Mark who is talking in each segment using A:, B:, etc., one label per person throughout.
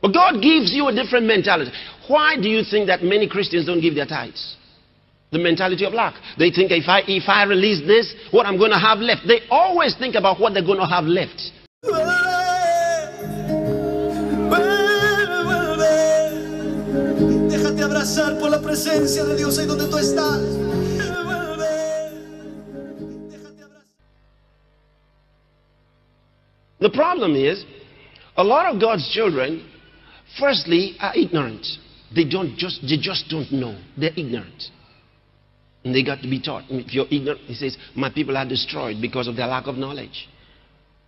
A: But God gives you a different mentality. Why do you think that many Christians don't give their tithes? The mentality of lack. They think if I release this, what I'm going to have left. They always think about what they're going to have left.
B: Déjate abrazar por la presencia de Dios ahí donde tú estás.
A: The problem is, a lot of God's children, firstly, are ignorant. They just don't know. They're ignorant. And they got to be taught. If you're ignorant, he says, my people are destroyed because of their lack of knowledge.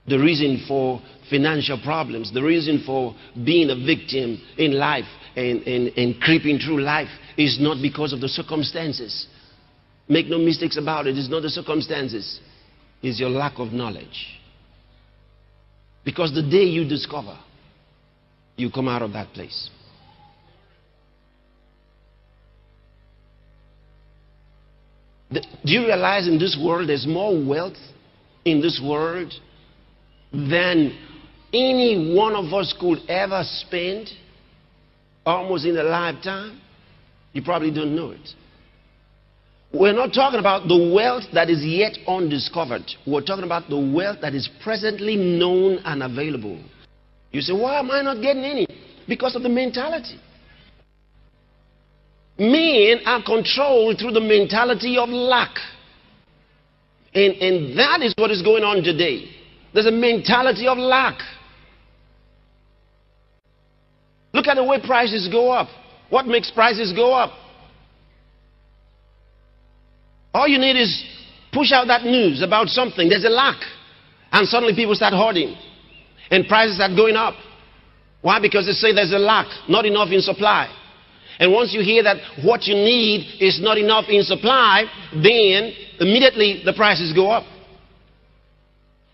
A: The reason for financial problems, the reason for being a victim in life and creeping through life is not because of the circumstances. Make no mistakes about it. It's not the circumstances. It's your lack of knowledge. Because the day you discover, you come out of that place. Do you realize in this world there's more wealth in this world than any one of us could ever spend almost in a lifetime? You probably don't know it. We're not talking about the wealth that is yet undiscovered. We're talking about the wealth that is presently known and available. You say, why am I not getting any? Because of the mentality. Men are controlled through the mentality of lack. And that is what is going on today. There's a mentality of lack. Look at the way prices go up. What makes prices go up? All you need is push out that news about something. There's a lack. And suddenly people start hoarding. And prices start going up. Why? Because they say there's a lack, not enough in supply. And once you hear that what you need is not enough in supply, then immediately the prices go up.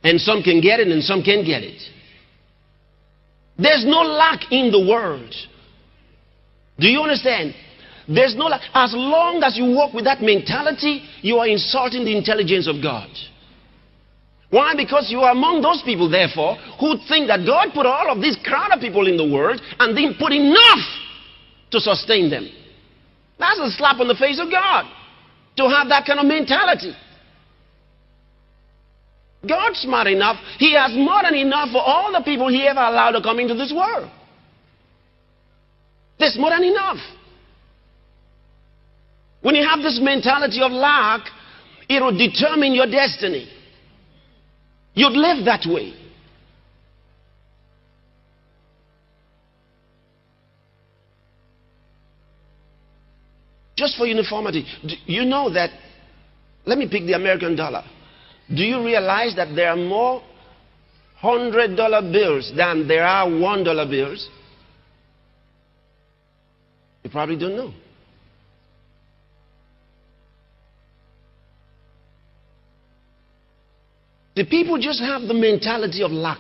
A: And some can get it and some can't get it. There's no lack in the world. Do you understand? There's no lack. As long as you walk with that mentality, you are insulting the intelligence of God. Why? Because you are among those people, therefore, who think that God put all of this crowd of people in the world and didn't put enough to sustain them. That's a slap on the face of God to have that kind of mentality. God's smart enough. He has more than enough for all the people He ever allowed to come into this world. There's more than enough. When you have this mentality of lack, it will determine your destiny. You'd live that way. Just for uniformity, do you know that, let me pick the American dollar. Do you realize that there are more $100 bills than there are $1 bills? You probably don't know. The people just have the mentality of lack.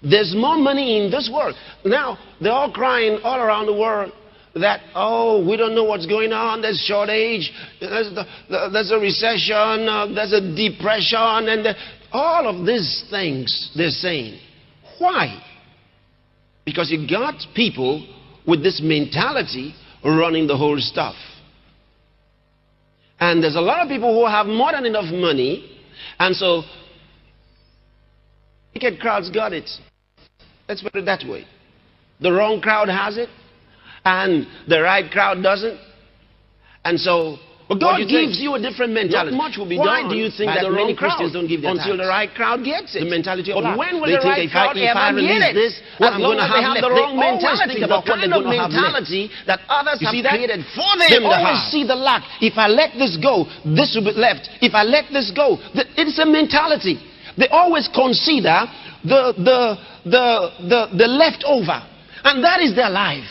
A: There's more money in this world. Now, they're all crying all around the world that, oh, we don't know what's going on, there's shortage, there's a recession, there's a depression, and all of these things they're saying. Why? Because you got people with this mentality running the whole stuff. And there's a lot of people who have more than enough money, and so wicked crowds got it. Let's put it that way. The wrong crowd has it, and the right crowd doesn't. And so, but God gives you a different mentality. Not much will be done. Why do you think that many Christians don't give their tithes? Until the right crowd gets it. The mentality of lack. But when will the right crowd ever get it? What I'm going to have the wrong mentality about what they're going to have mentality that others have created for them. They always see the lack. If I let this go, this will be left. If I let this go, it's a mentality. They always consider the leftover, and that is their life.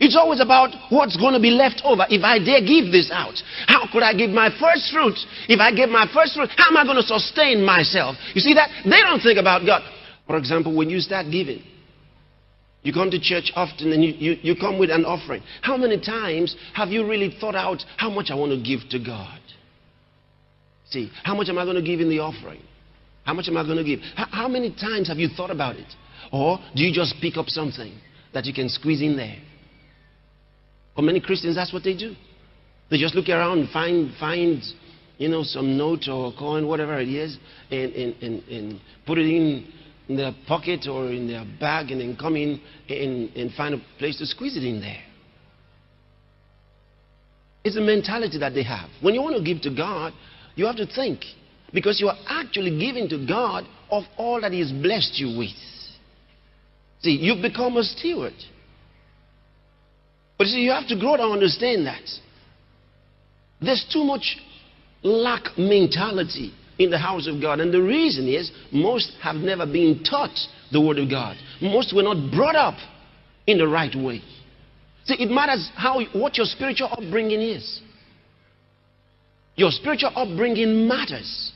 A: It's always about what's going to be left over. If I dare give this out, how could I give my first fruit? If I give my first fruit, how am I going to sustain myself? You see that? They don't think about God. For example, when you start giving, you come to church often and you come with an offering. How many times have you really thought out how much I want to give to God? See, how much am I going to give in the offering? How much am I going to give? How many times have you thought about it? Or do you just pick up something that you can squeeze in there. For many Christians, that's what they do. They just look around, find some note or coin, whatever it is, and put it in their pocket or in their bag, and then come in and find a place to squeeze it in there. It's a mentality that they have. When you want to give to God, you have to think, because you are actually giving to God of all that He has blessed you with. See, you've become a steward. But see, you have to grow to understand that there's too much lack mentality in the house of God. And the reason is most have never been taught the Word of God. Most were not brought up in the right way. See, it matters what your spiritual upbringing is. Your spiritual upbringing matters.